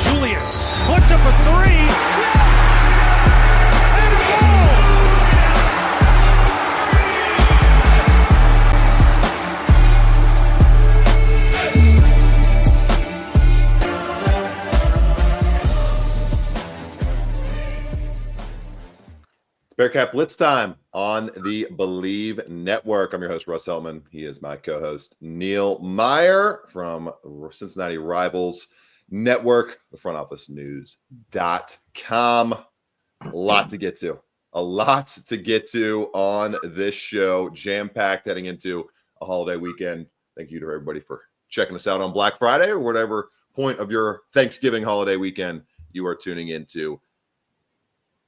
Julius puts up a three. And goal! Bearcat Blitz time on the Believe Network. I'm your host, Russ Hellman. He is my co-host, Neil Meyer from Cincinnati Rivals Network, the front office news.com. A lot to get to on this show. Jam-packed heading into a holiday weekend. Thank you to everybody for checking us out on Black Friday or whatever point of your Thanksgiving holiday weekend you are tuning into.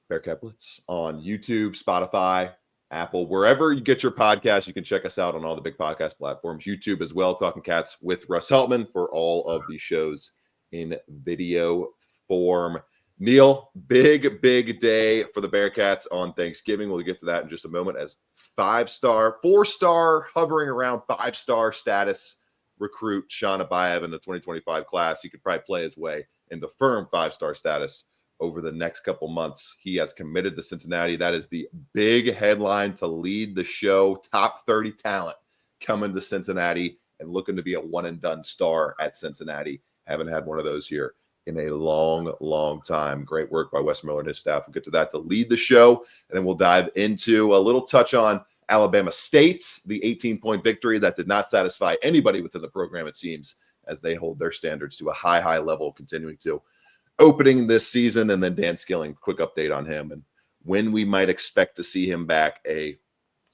Bearcat Blitz on YouTube, Spotify, Apple, wherever you get your podcasts. You can check us out on all the big podcast platforms, YouTube as well, Talking Cats with Russ Heltman for all of these shows in video form. Neil, big day for the Bearcats on Thanksgiving. We'll get to that in just a moment as four-star, hovering around five-star status recruit Shon Abaev in the 2025 class. He could probably play his way into firm five-star status over the next couple months. He has committed to Cincinnati. That is the big headline to lead the show. Top 30 talent coming to Cincinnati and looking to be a one-and-done star at Cincinnati. Haven't had one of those here in a long time. Great work by Wes Miller and his staff. We'll get to that to lead the show, and then we'll dive into a little touch on Alabama State, the 18-point victory that did not satisfy anybody within the program, it seems, as they hold their standards to a high level, continuing to opening this season. And then Dan Skillings, quick update on him and when we might expect to see him back, a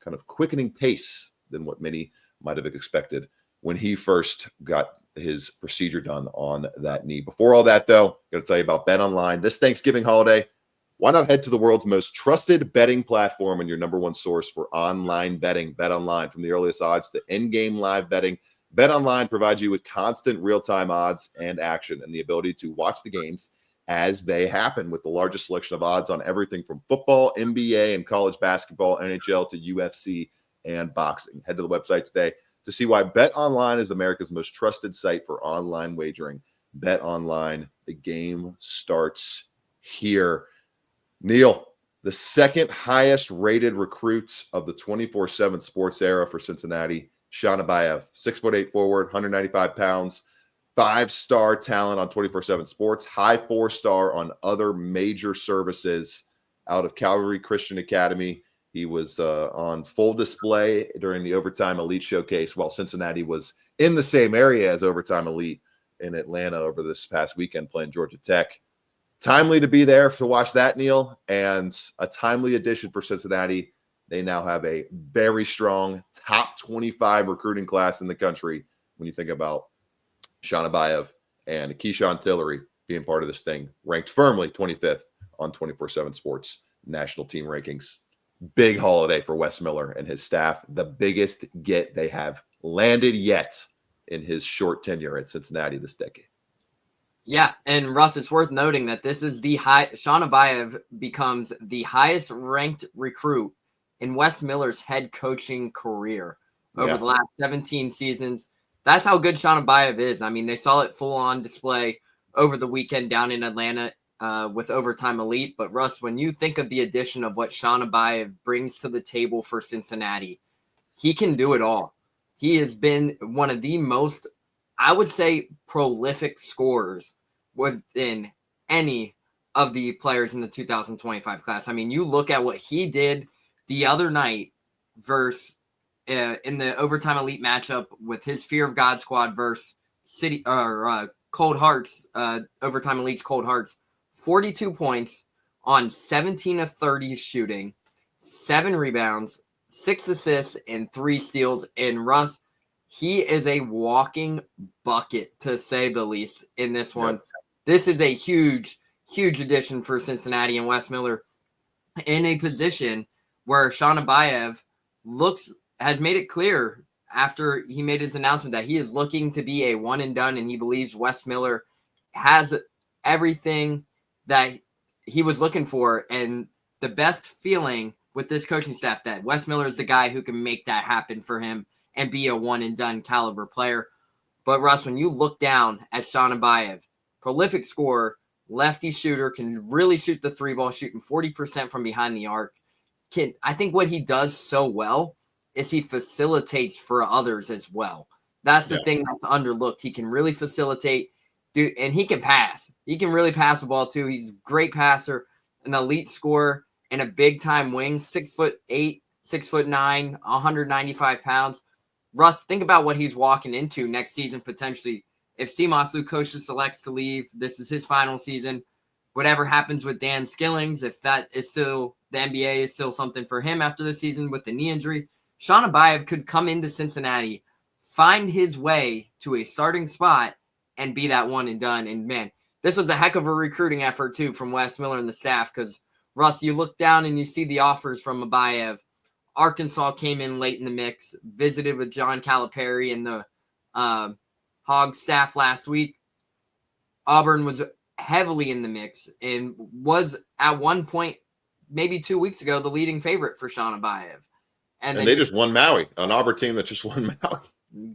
kind of quickening pace than what many might have expected when he first got his procedure done on that knee. Before all that, though, going to tell you about Bet Online. This Thanksgiving holiday, why not head to the world's most trusted betting platform and your number one source for online betting? Bet Online. From the earliest odds to in-game live betting, Bet Online provides you with constant real-time odds and action and the ability to watch the games as they happen with the largest selection of odds on everything from football, NBA, and college basketball, NHL to UFC and boxing. Head to the website today to see why Bet Online is America's most trusted site for online wagering. Bet Online, the game starts here. Neil, the second highest rated recruits of the 24/7 sports era for Cincinnati, Shon Abaev, 6'8" forward, 195 pounds, 5-star talent on 24/7 Sports, high 4-star on other major services out of Calvary Christian Academy. He was on full display during the Overtime Elite Showcase while Cincinnati was in the same area as Overtime Elite in Atlanta over this past weekend playing Georgia Tech. Timely to be there to watch that, Neil, and a timely addition for Cincinnati. They now have a very strong top 25 recruiting class in the country when you think about Shon Abaev and Keyshawn Tillery being part of this thing, ranked firmly 25th on 24/7 Sports national team rankings. Big holiday for Wes Miller and his staff. The biggest get they have landed yet in his short tenure at Cincinnati this decade. Yeah, and Russ, it's worth noting that this is Shon Abaev becomes the highest ranked recruit in Wes Miller's head coaching career over the last 17 seasons. That's how good Shon Abaev is. I mean, they saw it full on display over the weekend down in Atlanta with Overtime Elite. But Russ, when you think of the addition of what Shon Abaev brings to the table for Cincinnati, he can do it all. He has been one of the most, I would say, prolific scorers within any of the players in the 2025 class. I mean, you look at what he did the other night versus in the Overtime Elite matchup with his Fear of God squad versus Cold Hearts, Overtime Elite's Cold Hearts. 42 points on 17 of 30 shooting, 7 rebounds, 6 assists, and 3 steals. And Russ, he is a walking bucket, to say the least, in this one. Yep. This is a huge addition for Cincinnati and Wes Miller in a position where Shon Abaev has made it clear after he made his announcement that he is looking to be a one and done, and he believes Wes Miller has everything that he was looking for. And the best feeling with this coaching staff that Wes Miller is the guy who can make that happen for him and be a one and done caliber player. But Russ, when you look down at Shon Abaev, prolific scorer, lefty shooter, can really shoot the three ball, shooting 40% from behind the arc. I think what he does so well is he facilitates for others as well. That's the thing that's underlooked. He can really facilitate, dude, and he can pass. He can really pass the ball too. He's a great passer, an elite scorer, and a big time wing. 6'8", 6'9", 195 pounds. Russ, think about what he's walking into next season potentially. If Simas Lukosha selects to leave, this is his final season. Whatever happens with Dan Skillings, if that is still the NBA is still something for him after the season with the knee injury, Shon Abaev could come into Cincinnati, find his way to a starting spot, and be that one and done. And man, this was a heck of a recruiting effort too from Wes Miller and the staff, because Russ, you look down and you see the offers from Abaev. Arkansas came in late in the mix, visited with John Calipari and the Hogs staff last week. Auburn was heavily in the mix and was at one point, maybe 2 weeks ago, the leading favorite for Shon Abaev. And they just won Maui, an Auburn team that just won Maui.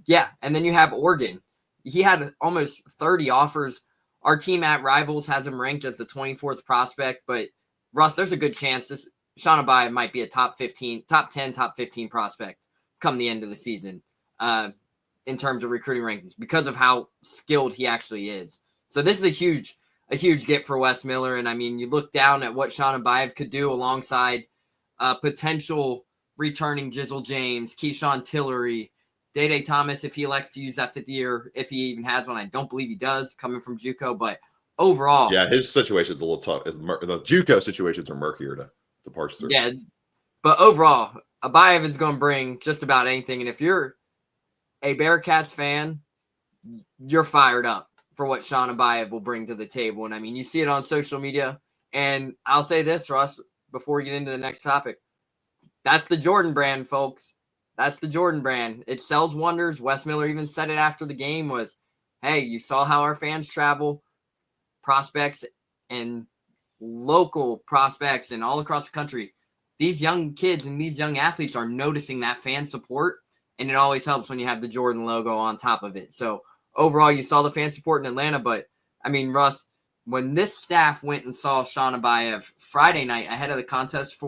Yeah, and then you have Oregon. He had almost 30 offers. Our team at Rivals has him ranked as the 24th prospect, but Russ, there's a good chance this Shon Abaev might be a top 10, top 15 prospect come the end of the season in terms of recruiting rankings because of how skilled he actually is. So this is a huge get for Wes Miller. And I mean, you look down at what Shon Abaev could do alongside potential returning Jizzle James, Keyshawn Tillery, Day Thomas, if he elects to use that fifth year, if he even has one. I don't believe he does, coming from JUCO, but overall. Yeah, his situation is a little tough. The JUCO situations are murkier to parse through. Yeah, but overall, Abaev is going to bring just about anything. And if you're a Bearcats fan, you're fired up for what Shon Abaev will bring to the table. And I mean, you see it on social media. And I'll say this, Russ, before we get into the next topic. That's the Jordan brand, folks. That's the Jordan brand. It sells wonders. Wes Miller even said it after the game was, hey, you saw how our fans travel, prospects and local prospects and all across the country. These young kids and these young athletes are noticing that fan support, and it always helps when you have the Jordan logo on top of it. So overall, you saw the fan support in Atlanta, but I mean, Russ, when this staff went and saw Shon Abaev Friday night ahead of the contest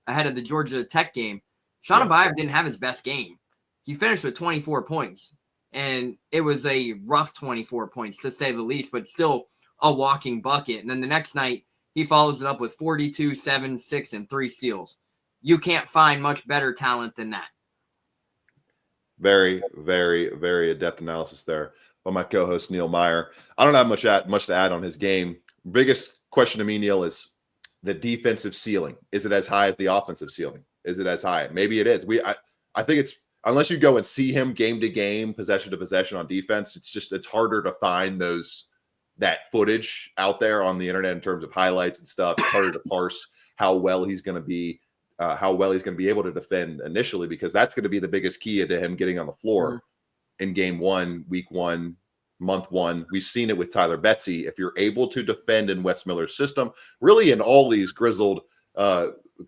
ahead of the Georgia Tech game, Shon Abaev didn't have his best game. He finished with 24 points, and it was a rough 24 points to say the least, but still a walking bucket. And then the next night, he follows it up with 42, 7, 6, and 3 steals. You can't find much better talent than that. Very, very, very adept analysis there by my co-host Neil Meyer. I don't have much to add on his game. Biggest question to me, Neil, is the defensive ceiling. Is it as high as the offensive ceiling? Is it as high? Maybe it is. I think it's, unless you go and see him game to game, possession to possession on defense, it's harder to find that footage out there on the internet in terms of highlights and stuff. It's harder to parse how well he's going to be able to defend initially, because that's going to be the biggest key to him getting on the floor in game 1, week 1, month 1. We've seen it with Tyler Betsy. If you're able to defend in Wes Miller's system, really in all these grizzled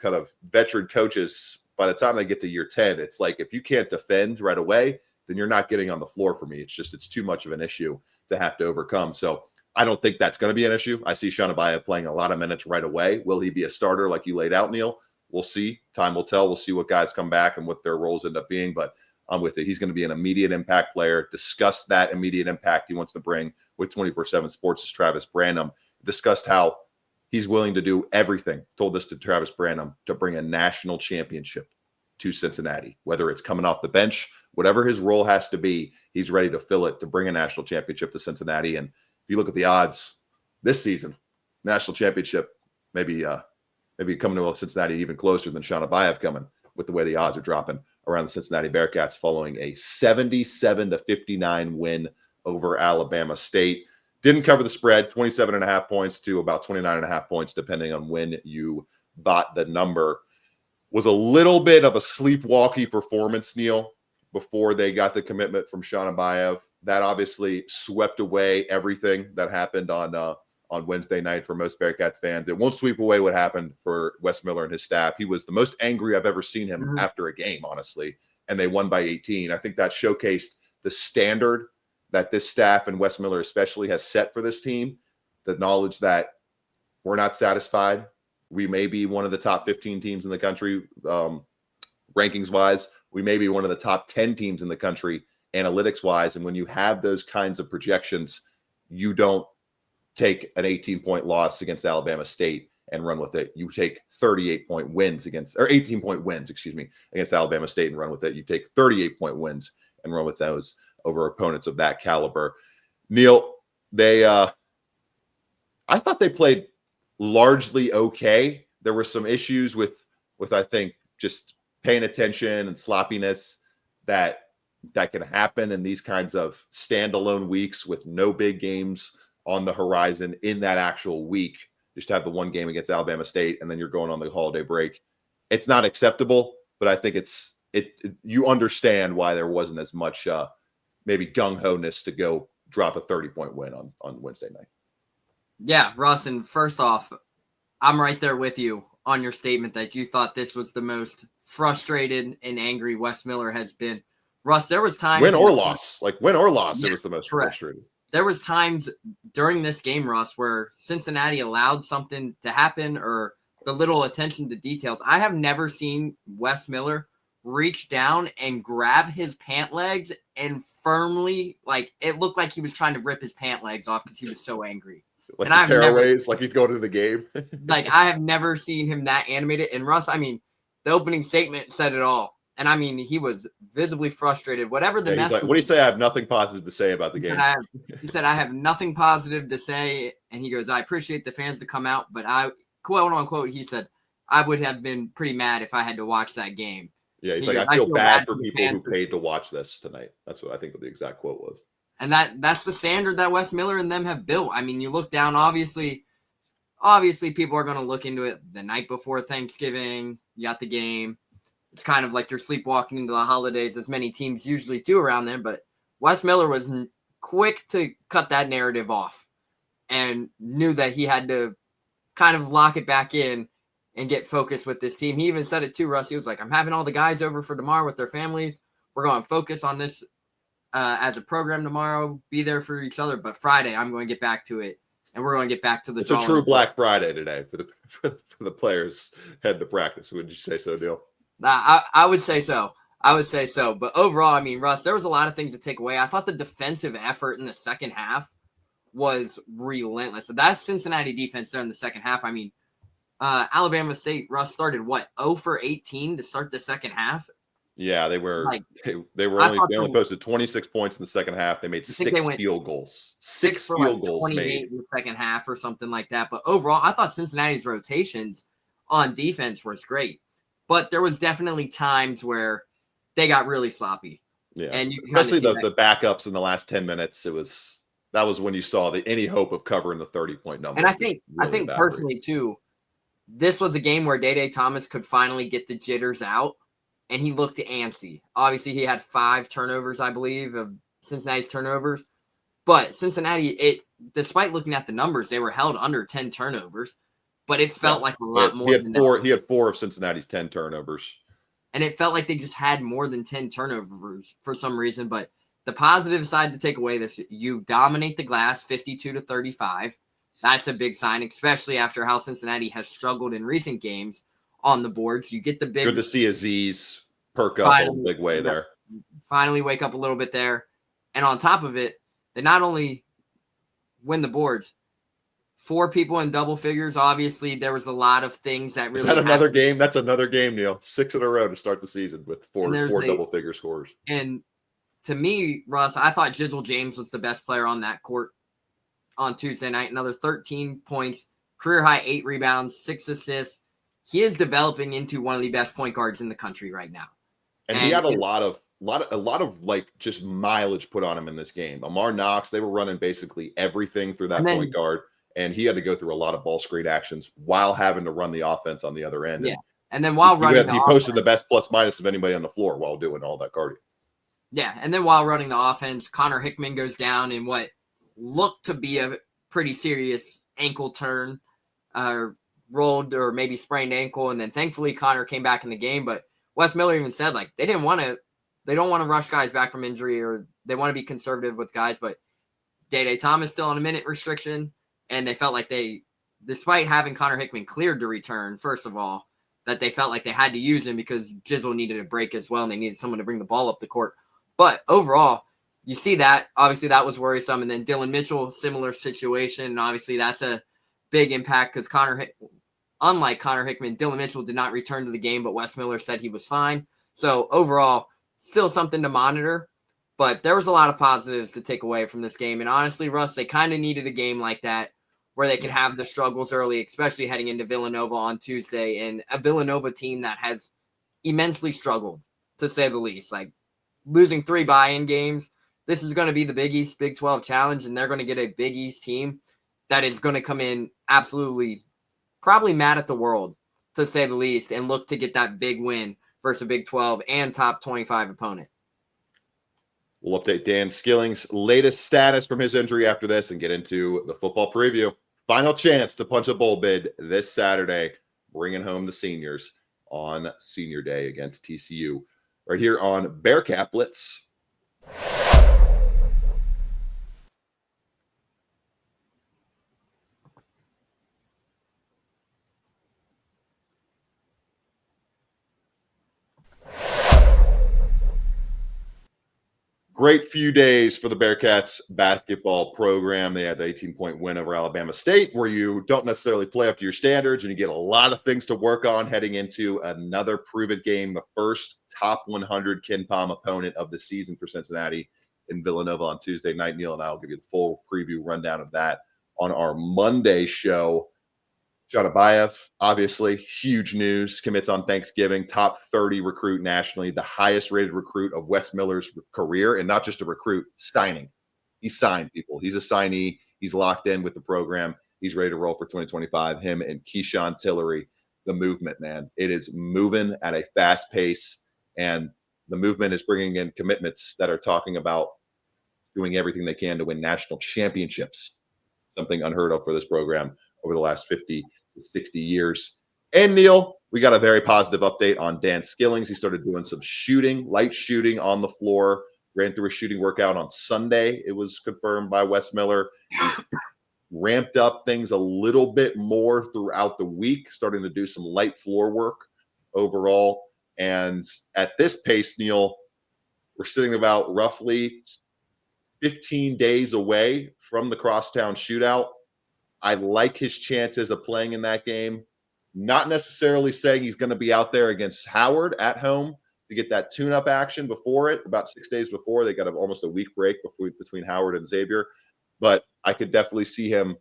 kind of veteran coaches, by the time they get to year 10, it's like, if you can't defend right away, then you're not getting on the floor for me. It's too much of an issue to have to overcome. So I don't think that's going to be an issue. I see Shon Abaev playing a lot of minutes right away. Will he be a starter like you laid out, Neil? We'll see. Time will tell. We'll see what guys come back and what their roles end up being, but I'm with it. He's going to be an immediate impact player. Discuss that immediate impact he wants to bring with 24/7 Sports' Travis Branham. Discussed how he's willing to do everything. Told this to Travis Branham to bring a national championship to Cincinnati, whether it's coming off the bench, whatever his role has to be, he's ready to fill it to bring a national championship to Cincinnati. And if you look at the odds this season, national championship, maybe coming to Cincinnati even closer than Shon Abaev coming, with the way the odds are dropping around the Cincinnati Bearcats following a 77-59 win over Alabama State. Didn't cover the spread, 27.5 points to about 29.5 points, depending on when you bought the number. Was a little bit of a sleepwalky performance, Neil, before they got the commitment from Shon Abaev. That obviously swept away everything that happened on Wednesday night for most Bearcats fans. It won't sweep away what happened for Wes Miller and his staff. He was the most angry I've ever seen him after a game, honestly, and they won by 18. I think that showcased the standard that this staff and Wes Miller especially has set for this team, the knowledge that we're not satisfied. We may be one of the top 15 teams in the country, rankings wise. We may be one of the top 10 teams in the country, analytics wise. And when you have those kinds of projections, you don't take an 18-point loss against Alabama State and run with it. You take 38-point wins against, or 18-point wins, against Alabama State and run with it. You take 38-point wins and run with those over opponents of that caliber. Neil, I thought they played largely okay. There were some issues with I think just paying attention and sloppiness that can happen in these kinds of standalone weeks with no big games on the horizon in that actual week. Just to have the one game against Alabama State and then you're going on the holiday break. It's not acceptable, but I think you understand why there wasn't as much maybe gung-ho-ness to go drop a 30-point win on Wednesday night. Yeah, Russ, and first off, I'm right there with you on your statement that you thought this was the most frustrated and angry Wes Miller has been. Russ, there was times... Win or loss, it was the most correct. frustrating. There was times during this game, Russ, where Cincinnati allowed something to happen or the little attention to details. I have never seen Wes Miller reach down and grab his pant legs and firmly, it looked like he was trying to rip his pant legs off because he was so angry. Like the tearaways, like he's going to the game. I have never seen him that animated. And Russ, the opening statement said it all. And he was visibly frustrated. Whatever the message. What do you say? I have nothing positive to say about the game. He said, I have nothing positive to say. And he goes, I appreciate the fans to come out, but quote unquote, he said, I would have been pretty mad if I had to watch that game. Yeah, he's like, I feel bad for people who paid to watch this tonight. That's what I think the exact quote was. And that's the standard that Wes Miller and them have built. You look down, obviously people are going to look into it the night before Thanksgiving. You got the game. It's kind of like you're sleepwalking into the holidays, as many teams usually do around then. But Wes Miller was quick to cut that narrative off and knew that he had to kind of lock it back in and get focused with this team. He even said it too, Russ. He was like, I'm having all the guys over for tomorrow with their families. We're going to focus on this as a program tomorrow, be there for each other. But Friday, I'm going to get back to it. And we're going to get back to the It's a true Black Friday today for the players heading to practice. Would you say so, Neil? I would say so. But overall, Russ, there was a lot of things to take away. I thought the defensive effort in the second half was relentless. So that Cincinnati defense there in the second half, Alabama State, Russ, started 0 for 18 to start the second half. Yeah, they were they only posted 26 points in the second half. They made six field goals. Six field goals 28 made in the second half or something like that. But overall, I thought Cincinnati's rotations on defense was great. But there was definitely times where they got really sloppy. Yeah, and especially the backups in the last 10 minutes. That was when you saw any hope of covering the 30-point number. And I think personally too, this was a game where Day Thomas could finally get the jitters out, and he looked antsy. Obviously, he had 5 turnovers, I believe, of Cincinnati's turnovers. But Cincinnati, despite looking at the numbers, they were held under 10 turnovers. But it felt like a lot more than that. He had 4 of Cincinnati's 10 turnovers. And it felt like they just had more than 10 turnovers for some reason. But the positive side to take away this, you dominate the glass 52-35. That's a big sign, especially after how Cincinnati has struggled in recent games on the boards. You get the big... Good to see Aziz perk up in a big way there. Finally wake up a little bit there. And on top of it, they not only win the boards, 4 people in double figures. Obviously, there was a lot of things that really... Is that another game? That's another game, Neil. 6 in a row to start the season with four double-figure scores. And to me, Russ, I thought Jizzle James was the best player on that court on Tuesday night. Another 13 points, career-high 8 rebounds, 6 assists. He is developing into one of the best point guards in the country right now. And he had a lot of just mileage put on him in this game. Amar Knox, they were running basically everything through that point guard. And he had to go through a lot of ball screen actions while having to run the offense on the other end. Yeah. And then while running he posted the best plus minus of anybody on the floor while doing all that cardio. Yeah. And then while running the offense, Connor Hickman goes down in what looked to be a pretty serious ankle turn, rolled or maybe sprained ankle. And then thankfully Connor came back in the game. But Wes Miller even said they don't want to rush guys back from injury, or they want to be conservative with guys, but Day Thomas still on a minute restriction, and they felt like they, despite having Connor Hickman cleared to return, first of all, that they felt like they had to use him because Jizzle needed a break as well, and they needed someone to bring the ball up the court. But overall, you see that. Obviously, that was worrisome. And then Dylan Mitchell, similar situation. And obviously, that's a big impact because unlike Connor Hickman, Dylan Mitchell did not return to the game, but Wes Miller said he was fine. So overall, still something to monitor. But there was a lot of positives to take away from this game. And honestly, Russ, they kind of needed a game like that where they can have the struggles early, especially heading into Villanova on Tuesday. And a Villanova team that has immensely struggled, to say the least. Like, losing 3 buy-in games, this is going to be the Big East Big 12 challenge, and they're going to get a Big East team that is going to come in absolutely probably mad at the world, to say the least, and look to get that big win versus a Big 12 and top 25 opponent. We'll update Dan Skillings' latest status from his injury after this and get into the football preview. Final chance to punch a bowl bid this Saturday, bringing home the seniors on Senior Day against TCU. Right here on Bearcat Blitz. Great few days for the Bearcats basketball program. They had the 18-point win over Alabama State, where you don't necessarily play up to your standards and you get a lot of things to work on heading into another prove-it game, the first top 100 KenPom opponent of the season for Cincinnati in Villanova on Tuesday night. Neil and I will give you the full preview rundown of that on our Monday show. Shon Abaev, obviously, huge news, commits on Thanksgiving, top 30 recruit nationally, the highest rated recruit of Wes Miller's career, and not just a recruit, signing. He signed people. He's a signee. He's locked in with the program. He's ready to roll for 2025. Him and Keyshawn Tillery, the movement, man. It is moving at a fast pace, and the movement is bringing in commitments that are talking about doing everything they can to win national championships, something unheard of for this program over the last 50 to 60 years. And Neil, we got a very positive update on Dan Skillings. He started doing some shooting, light shooting on the floor, ran through a shooting workout on Sunday. It was confirmed by Wes Miller. He's ramped up things a little bit more throughout the week, starting to do some light floor work overall. And at this pace, Neil, we're sitting about roughly 15 days away from the crosstown shootout. I like his chances of playing in that game. Not necessarily saying he's going to be out there against Howard at home to get that tune-up action before it. About 6 days before, they got almost a week break between Howard and Xavier. But I could definitely see him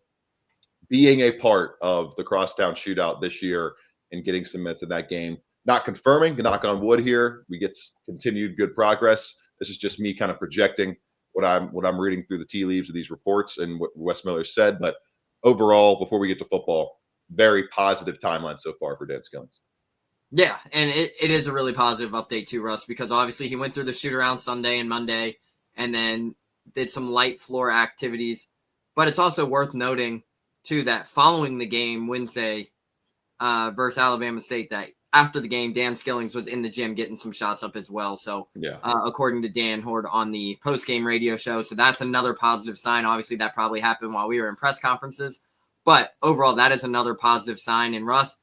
being a part of the crosstown shootout this year and getting some minutes in that game. Not confirming, knock on wood here. We get continued good progress. This is just me kind of projecting what I'm reading through the tea leaves of these reports and what Wes Miller said. But overall, before we get to football, very positive timeline so far for Dan Skillings. Yeah, and it is a really positive update too, Russ, because obviously he went through the shoot-around Sunday and Monday and then did some light floor activities. But it's also worth noting, too, that following the game Wednesday versus Alabama State, that after the game, Dan Skillings was in the gym getting some shots up as well. So yeah, according to Dan Horde on the post-game radio show. So that's another positive sign. Obviously, that probably happened while we were in press conferences. But overall, that is another positive sign. And Russ,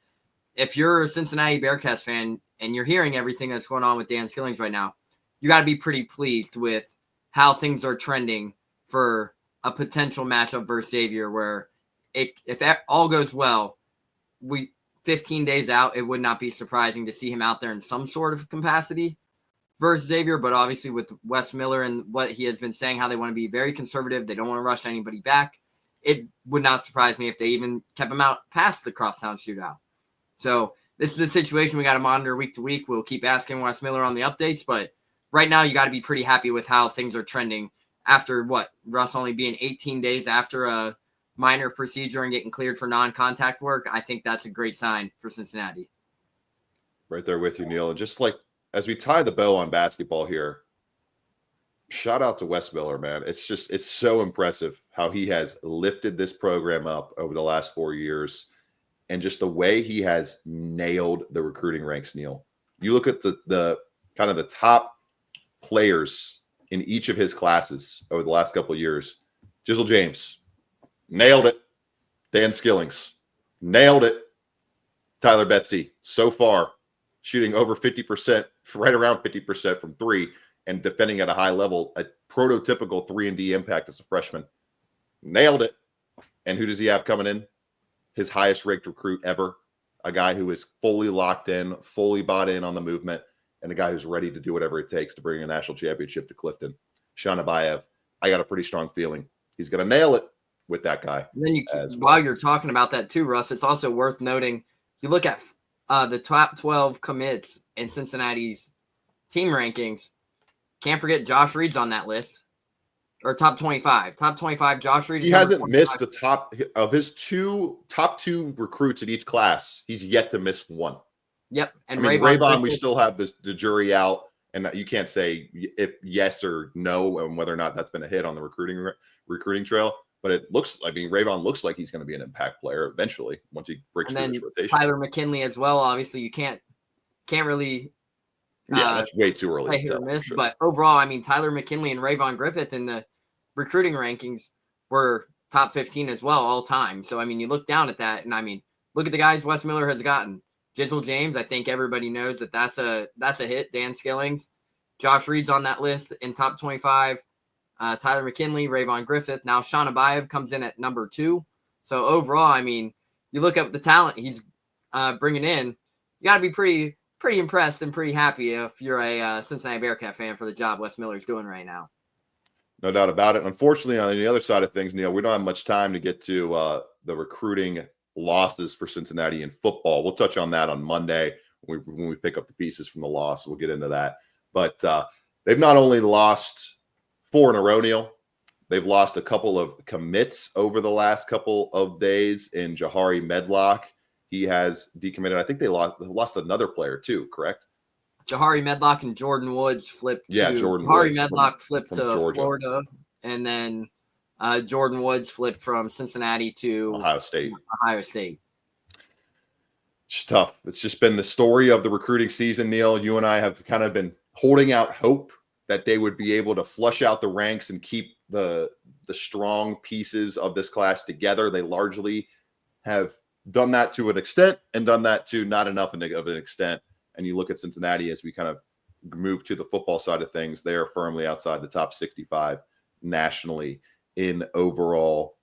if you're a Cincinnati Bearcats fan and you're hearing everything that's going on with Dan Skillings right now, you got to be pretty pleased with how things are trending for a potential matchup versus Xavier, where if that all goes well, 15 days out, it would not be surprising to see him out there in some sort of capacity versus Xavier. But obviously with Wes Miller and what he has been saying, how they want to be very conservative, they don't want to rush anybody back, it would not surprise me if they even kept him out past the crosstown shootout. So this is a situation we got to monitor week to week. We'll keep asking Wes Miller on the updates, but right now you got to be pretty happy with how things are trending after Russ only being 18 days after a minor procedure and getting cleared for non-contact work. I think that's a great sign for Cincinnati. Right there with you, Neil. And just like as we tie the bow on basketball here, shout out to Wes Miller, man. It's so impressive how he has lifted this program up over the last 4 years. And just the way he has nailed the recruiting ranks, Neil. You look at the kind of the top players in each of his classes over the last couple of years. Jizzle James, nailed it. Dan Skillings, nailed it. Tyler Betsy, so far, shooting over 50%, right around 50% from three, and defending at a high level, a prototypical 3-and-D impact as a freshman. Nailed it. And who does he have coming in? His highest ranked recruit ever. A guy who is fully locked in, fully bought in on the movement, and a guy who's ready to do whatever it takes to bring a national championship to Clifton. Shon Abaev, I got a pretty strong feeling he's going to nail it with that guy. And then while you're talking about that too, Russ, it's also worth noting, you look at the top 12 commits in Cincinnati's team rankings, can't forget Josh Reed's on that list. Or top 25. Top 25, Josh Reed. He hasn't missed the top of his top two recruits in each class. He's yet to miss one. Yep. And Rayvon, we still have the jury out, and you can't say if yes or no and whether or not that's been a hit on the recruiting trail. But it looks, Rayvon looks like he's going to be an impact player eventually once he breaks through his rotation. Tyler McKinley as well. Obviously, you can't really. Yeah, that's way too early to tell. Sure. But overall, Tyler McKinley and Rayvon Griffith in the recruiting rankings were top 15 as well all time. So, you look down at that and look at the guys Wes Miller has gotten. Jizzle James, I think everybody knows that's a hit. Dan Skillings, Josh Reed's on that list in top 25. Tyler McKinley, Rayvon Griffith. Now Shon Abaev comes in at number 2. So overall, you look at the talent he's bringing in, you got to be pretty impressed and pretty happy if you're a Cincinnati Bearcat fan for the job Wes Miller's doing right now. No doubt about it. Unfortunately, on the other side of things, Neil, we don't have much time to get to the recruiting losses for Cincinnati in football. We'll touch on that on Monday when we pick up the pieces from the loss. We'll get into that. But they've not only lost 4 in a row, Neil, they've lost a couple of commits over the last couple of days in Jahari Medlock. He has decommitted. I think they lost another player too, correct? Jahari Medlock and Jordan Woods flipped to Jahari Medlock flipped to Georgia. Florida, and then Jordan Woods flipped from Cincinnati to Ohio State. It's tough. It's just been the story of the recruiting season, Neil. You and I have kind of been holding out hope that they would be able to flush out the ranks and keep the strong pieces of this class together. They largely have done that to an extent and done that to not enough of an extent. And you look at Cincinnati as we kind of move to the football side of things, they are firmly outside the top 65 nationally in overall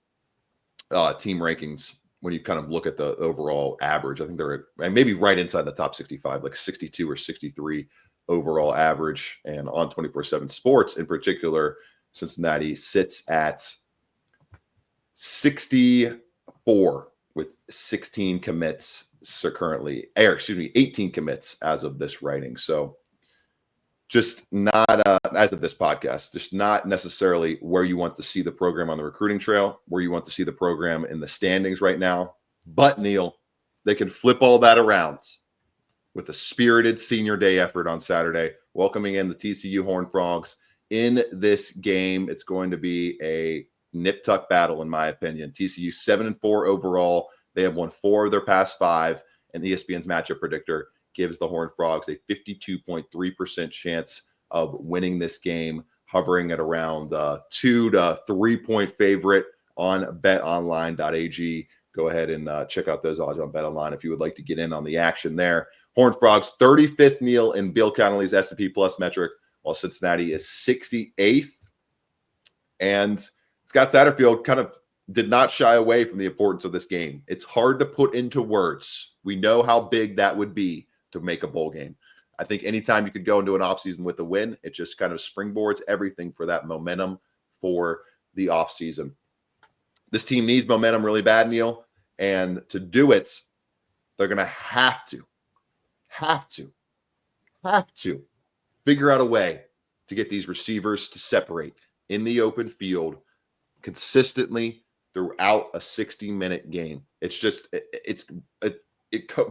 team rankings. When you kind of look at the overall average, I think they're maybe right inside the top 65, like 62 or 63 overall average. And on 24/7 Sports in particular, Cincinnati sits at 64 with 16 commits. So currently, 18 commits as of this writing. So just not as of this podcast, just not necessarily where you want to see the program on the recruiting trail, where you want to see the program in the standings right now. But Neil, they can flip all that around with a spirited senior day effort on Saturday, welcoming in the TCU Horned Frogs in this game. It's going to be a nip-tuck battle, in my opinion. TCU 7-4 overall. They have won 4 of their past 5, and ESPN's matchup predictor gives the Horned Frogs a 52.3% chance of winning this game, hovering at around 2 to 3 point favorite on betonline.ag. Go ahead and check out those odds on BetOnline if you would like to get in on the action there. Horned Frogs 35th, Neil, in Bill Connolly's S&P Plus metric, while Cincinnati is 68th. And Scott Satterfield kind of did not shy away from the importance of this game. It's hard to put into words. We know how big that would be to make a bowl game. I think anytime you could go into an offseason with a win, it just kind of springboards everything for that momentum for the offseason. This team needs momentum really bad, Neil. And to do it, they're going to have to figure out a way to get these receivers to separate in the open field consistently throughout a 60-minute game. It's just it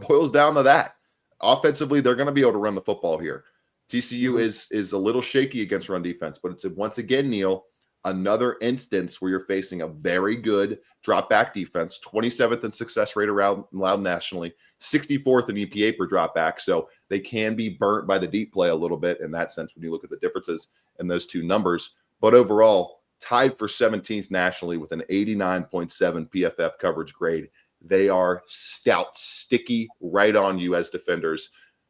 boils down to that. Offensively, they're going to be able to run the football here. TCU is a little shaky against run defense, but it's once again, Neil, Another instance where you're facing a very good drop back defense, 27th in success rate allowed nationally, 64th in EPA per drop back. So they can be burnt by the deep play a little bit in that sense when you look at the differences in those two numbers. But overall, tied for 17th nationally with an 89.7 PFF coverage grade. They are stout, sticky, right on you as defenders,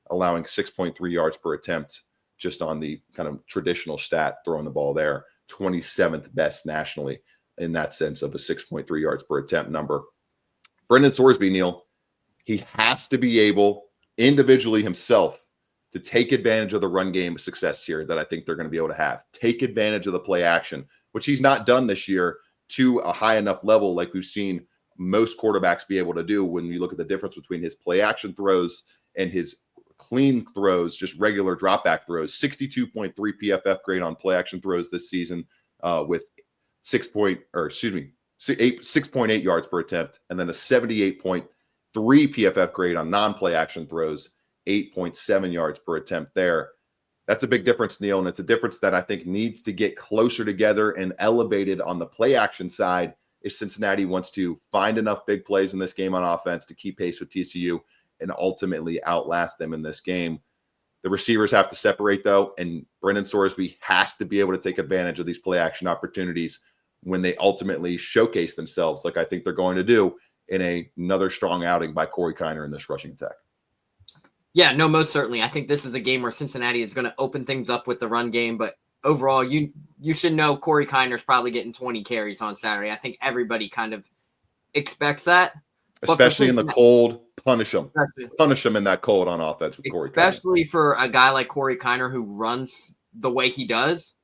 allowing 6.3 yards per attempt just on the kind of traditional stat throwing the ball there. 27th best nationally in that sense of a 6.3 yards per attempt number. Brendan Sorsby, Neil, he has to be able individually himself to take advantage of the run game success here that I think they're going to be able to have. Take advantage of the play action, which he's not done this year to a high enough level like we've seen most quarterbacks be able to do when you look at the difference between his play action throws and his clean throws, just regular drop back throws. 62.3 PFF grade on play action throws this season with 6.8 yards per attempt, and then a 78.3 PFF grade on non-play action throws, 8.7 yards per attempt there. That's a big difference, Neil, and it's a difference that I think needs to get closer together and elevated on the play action side if Cincinnati wants to find enough big plays in this game on offense to keep pace with TCU and ultimately outlast them in this game. The receivers have to separate, though, and Brendan Sorsby has to be able to take advantage of these play action opportunities when they ultimately showcase themselves, like I think they're going to do in another strong outing by Corey Kiner in this rushing attack. Yeah, no, most certainly. I think this is a game where Cincinnati is going to open things up with the run game, but overall, you should know Corey Kiner's probably getting 20 carries on Saturday. I think everybody kind of expects that. Especially in the cold, punish them. Punish them in that cold on offense with Corey Kiner. Especially for a guy like Corey Kiner who runs the way he does.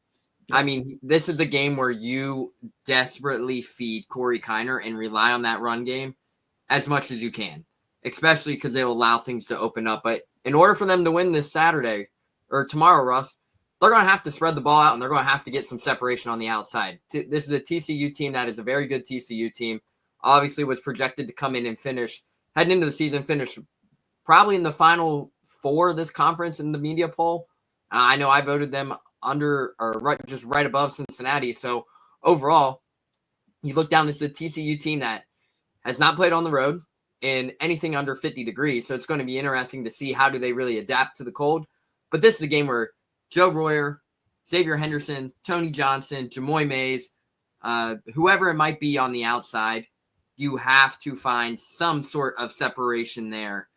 Yeah. I mean, this is a game where you desperately feed Corey Kiner and rely on that run game as much as you can, especially because they'll allow things to open up. But in order for them to win this Saturday or tomorrow, Russ, they're going to have to spread the ball out and they're going to have to get some separation on the outside. This is a TCU team that is a very good TCU team. Obviously was projected to come in and finish, heading into the season, finish probably in the final four of this conference in the media poll. I know I voted them under or right above Cincinnati. So overall, you look down, this is a TCU team that has not played on the road in anything under 50 degrees. So it's going to be interesting to see how do they really adapt to the cold. But this is a game where Joe Royer, Xavier Henderson, Tony Johnson, Jamoy Mays, whoever it might be on the outside, you have to find some sort of separation there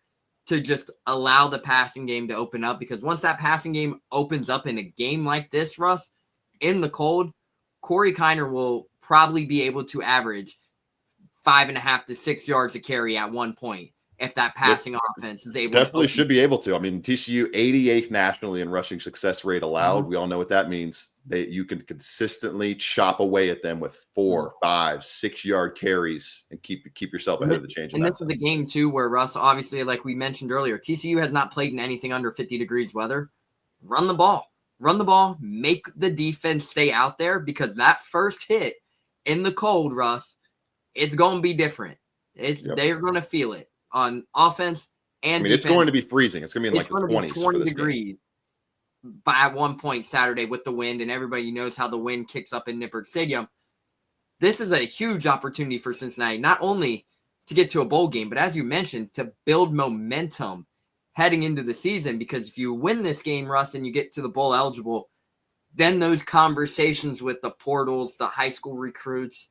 to just allow the passing game to open up. Because once that passing game opens up in a game like this, Russ, in the cold, Corey Kiner will probably be able to average 5.5 to 6 yards a carry at one point if that passing offense is able definitely should be able to. I mean, TCU 88th nationally in rushing success rate allowed. Mm-hmm. We all know what that means. You can consistently chop away at them with 4, 5, 6 yard carries and keep yourself ahead of the change. And this is a game too where Russ, obviously, like we mentioned earlier, TCU has not played in anything under 50 degrees weather. Run the ball, make the defense stay out there, because that first hit in the cold, Russ, it's going to be different. They're going to feel it on offense and defense. It's going to be freezing. It's going to be in like the 20s 20 degrees at one point Saturday with the wind, and everybody knows how the wind kicks up in Nippert Stadium. This is a huge opportunity for Cincinnati, not only to get to a bowl game, but as you mentioned, to build momentum heading into the season, because if you win this game, Russ, and you get to the bowl eligible, then those conversations with the portals, the high school recruits,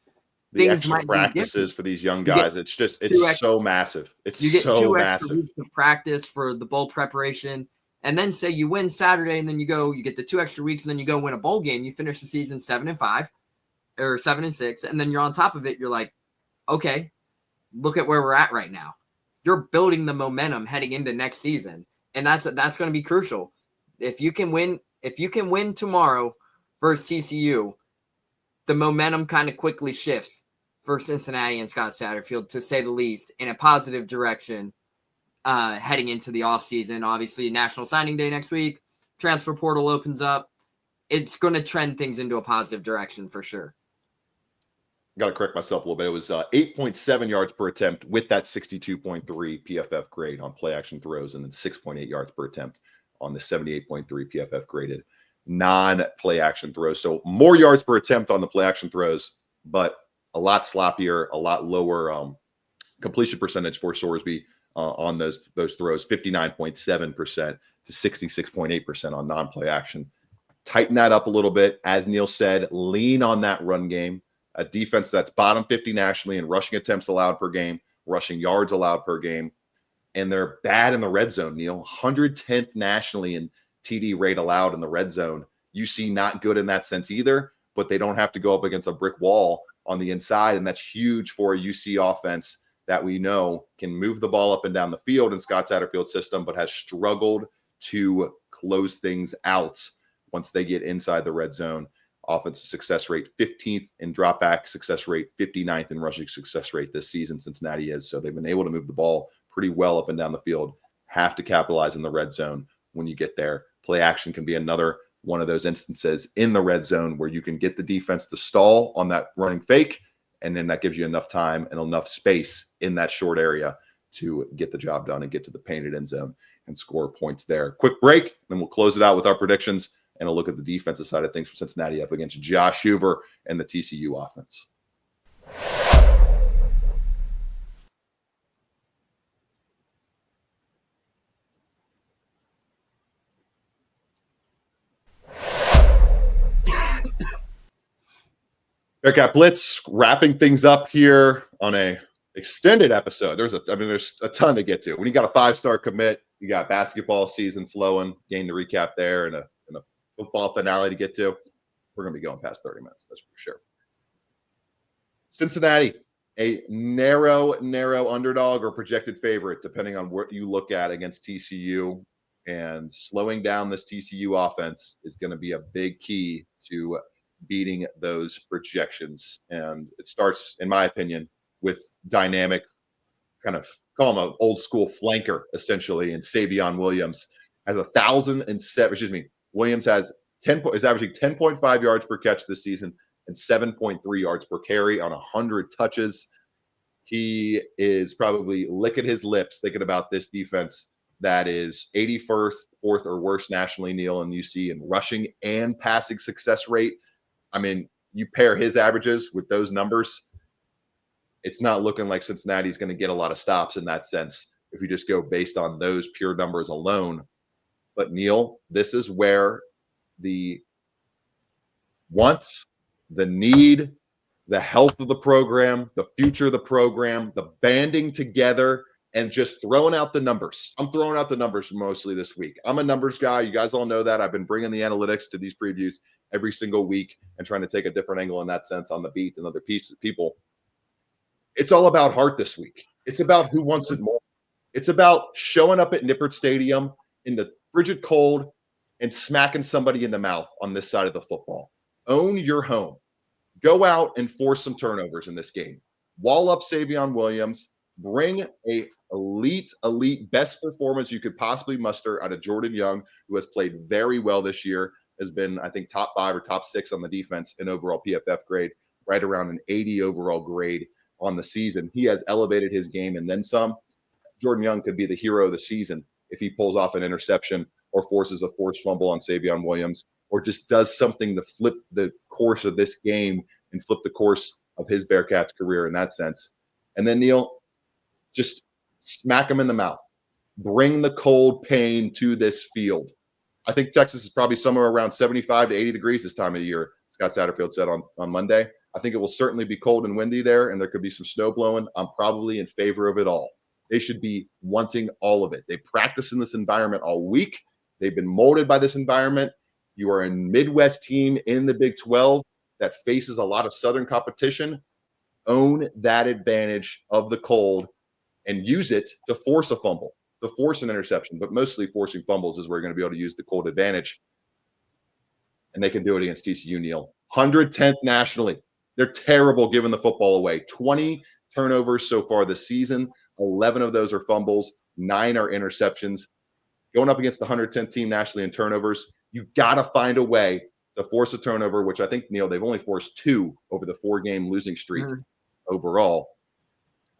the extra practices for these young guys, it's so massive. You get so 2 extra weeks of practice for the bowl preparation, and then say you win Saturday, and then you get the 2 extra weeks, and then you go win a bowl game. You finish the season 7-5 or 7-6, and then you're on top of it. You're like, okay, look at where we're at right now. You're building the momentum heading into next season, and that's going to be crucial. If you can win tomorrow versus TCU, the momentum kind of quickly shifts for Cincinnati and Scott Satterfield, to say the least, in a positive direction heading into the offseason. Obviously, National Signing Day next week. Transfer portal opens up. It's going to trend things into a positive direction for sure. Got to correct myself a little bit. It was 8.7 yards per attempt with that 62.3 PFF grade on play action throws, and then 6.8 yards per attempt on the 78.3 PFF graded non-play action throws. So more yards per attempt on the play action throws, but a lot sloppier, a lot lower completion percentage for Sorsby on those throws, 59.7% to 66.8% on non-play action. Tighten that up a little bit. As Neil said, lean on that run game. A defense that's bottom 50 nationally in rushing attempts allowed per game, rushing yards allowed per game. And they're bad in the red zone, Neil. 110th nationally in TD rate allowed in the red zone. UC not good in that sense either, but they don't have to go up against a brick wall on the inside. And that's huge for a UC offense that we know can move the ball up and down the field in Scott Satterfield's system, but has struggled to close things out once they get inside the red zone. Offensive success rate 15th in drop back success rate, 59th in rushing success rate this season, Cincinnati is. So they've been able to move the ball pretty well up and down the field. Have to capitalize in the red zone when you get there. Play action can be another one of those instances in the red zone where you can get the defense to stall on that running fake, and then that gives you enough time and enough space in that short area to get the job done and get to the painted end zone and score points there. Quick break, then we'll close it out with our predictions and a look at the defensive side of things for Cincinnati up against Josh Hoover and the TCU offense. Bearcat Blitz, wrapping things up here on a extended episode. There's a ton to get to. When you got a 5-star commit, you got basketball season flowing, game to recap there, and a football finale to get to. We're going to be going past 30 minutes, that's for sure. Cincinnati, a narrow underdog or projected favorite, depending on what you look at against TCU. And slowing down this TCU offense is going to be a big key to beating those projections. And it starts, in my opinion, with dynamic, kind of call him an old school flanker, essentially, and Savion Williams has 1,007. Williams is averaging 10.5 yards per catch this season and 7.3 yards per carry on 100 touches. He is probably licking his lips thinking about this defense that is 81st, 4th or worse nationally, Neil and UC, in rushing and passing success rate. I mean, you pair his averages with those numbers, it's not looking like Cincinnati's going to get a lot of stops in that sense if you just go based on those pure numbers alone. But Neil, this is where the wants, the need, the health of the program, the future of the program, the banding together, and just throwing out the numbers. I'm throwing out the numbers mostly this week. I'm a numbers guy. You guys all know that. I've been bringing the analytics to these previews every single week and trying to take a different angle in that sense on the beat and other people. It's all about heart this week. It's about who wants it more. It's about showing up at Nippert Stadium in the frigid cold and smacking somebody in the mouth on this side of the football. Own your home. Go out and force some turnovers in this game. Wall up Savion Williams. Bring a elite best performance you could possibly muster out of Jordan Young, who has played very well this year, has been, I think, top 5 or top 6 on the defense in overall PFF grade, right around an 80 overall grade on the season. He has elevated his game and then some. Jordan Young could be the hero of the season if he pulls off an interception or forces a forced fumble on Savion Williams, or just does something to flip the course of this game and flip the course of his Bearcats career in that sense. And then, Neil, just smack him in the mouth. Bring the cold pain to this field. I think Texas is probably somewhere around 75 to 80 degrees this time of year, Scott Satterfield said on Monday. I think it will certainly be cold and windy there, and there could be some snow blowing. I'm probably in favor of it all. They should be wanting all of it. They practice in this environment all week. They've been molded by this environment. You are a Midwest team in the Big 12 that faces a lot of Southern competition. Own that advantage of the cold and use it to force a fumble, to force an interception, but mostly forcing fumbles is where you're going to be able to use the cold advantage. And they can do it against TCU, Neil. 110th nationally. They're terrible giving the football away. 20 turnovers so far this season. 11 of those are fumbles. 9 are interceptions. Going up against the 110th team nationally in turnovers, you got to find a way to force a turnover, which I think, Neil, they've only forced 2 over the 4-game losing streak overall.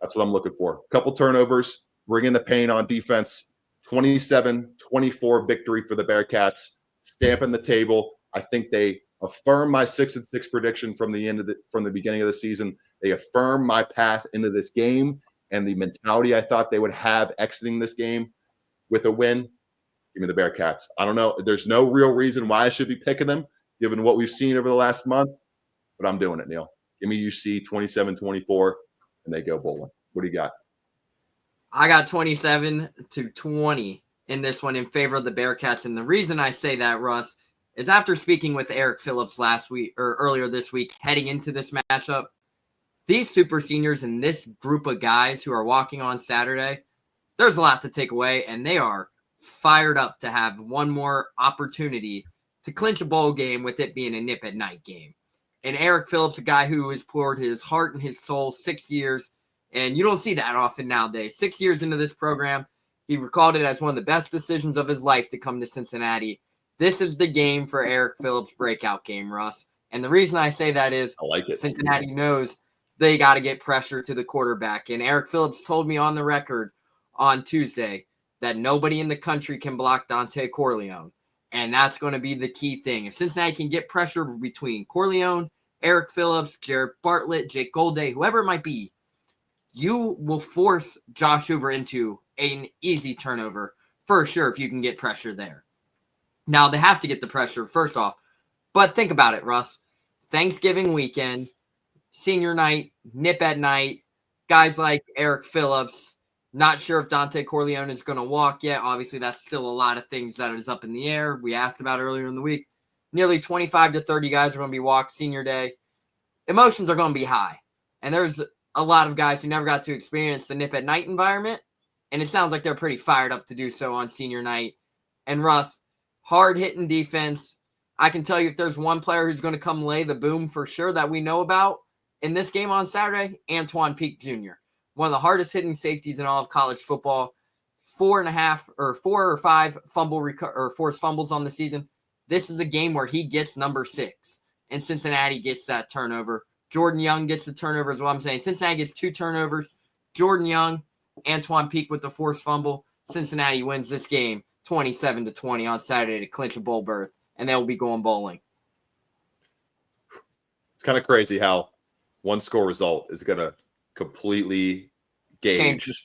That's what I'm looking for. A couple turnovers, bringing the pain on defense. 27-24 victory for the Bearcats. Stamping the table. I think they affirm my 6-6 prediction from the beginning of the season. They affirm my path into this game and the mentality I thought they would have exiting this game with a win. Give me the Bearcats. I don't know. There's no real reason why I should be picking them, given what we've seen over the last month, but I'm doing it, Neil. Give me UC 27-24, and they go bowling. What do you got? I got 27-20 in this one in favor of the Bearcats. And the reason I say that, Russ, is after speaking with Eric Phillips last week or earlier this week, heading into this matchup, these super seniors and this group of guys who are walking on Saturday, there's a lot to take away, and they are fired up to have one more opportunity to clinch a bowl game with it being a nip at night game. And Eric Phillips, a guy who has poured his heart and his soul 6 years, and you don't see that often nowadays. 6 years into this program, he recalled it as one of the best decisions of his life to come to Cincinnati. This is the game for Eric Phillips' breakout game, Russ. And the reason I say that is I like it. Cincinnati knows they got to get pressure to the quarterback. And Eric Phillips told me on the record on Tuesday that nobody in the country can block Dante Corleone. And that's going to be the key thing. If Cincinnati can get pressure between Corleone, Eric Phillips, Jared Bartlett, Jake Golday, whoever it might be, you will force Josh Hoover into an easy turnover for sure if you can get pressure there. Now, they have to get the pressure, first off. But think about it, Russ. Thanksgiving weekend, senior night, nip at night, guys like Eric Phillips. Not sure if Dante Corleone is going to walk yet. Obviously, that's still a lot of things that is up in the air. We asked about earlier in the week. Nearly 25 to 30 guys are going to be walked senior day. Emotions are going to be high. And there's a lot of guys who never got to experience the nip at night environment. And it sounds like they're pretty fired up to do so on senior night. And Russ, hard-hitting defense. I can tell you if there's one player who's going to come lay the boom for sure that we know about in this game on Saturday, Antoine Peak Jr., one of the hardest hitting safeties in all of college football. 4 or 5 forced fumbles on the season. This is a game where he gets number 6, and Cincinnati gets that turnover. Jordan Young gets the turnover is what I'm saying. Cincinnati gets 2 turnovers. Jordan Young, Antoine Peak with the forced fumble. Cincinnati wins this game 27-20 on Saturday to clinch a bowl berth, and they'll be going bowling. It's kind of crazy how one score result is going to completely gauge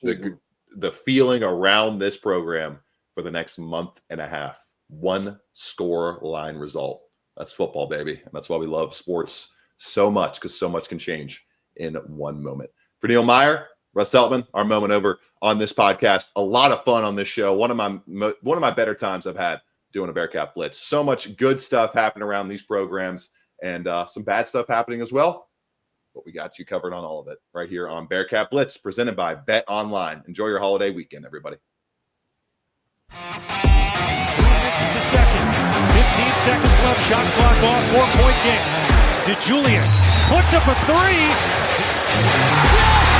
the feeling around this program for the next month and a half. One score line result. That's football, baby. And that's why we love sports so much, because so much can change in one moment. For Neil Meyer, Russ Eltman, our moment over on this podcast. A lot of fun on this show. One of my better times I've had doing a Bearcat Blitz. So much good stuff happening around these programs, and some bad stuff happening as well. But we got you covered on all of it right here on Bearcat Blitz, presented by Bet Online. Enjoy your holiday weekend, everybody. This is the second. 15 seconds left. Shot clock off. 4-point game. DeJulius puts up a 3. Yes!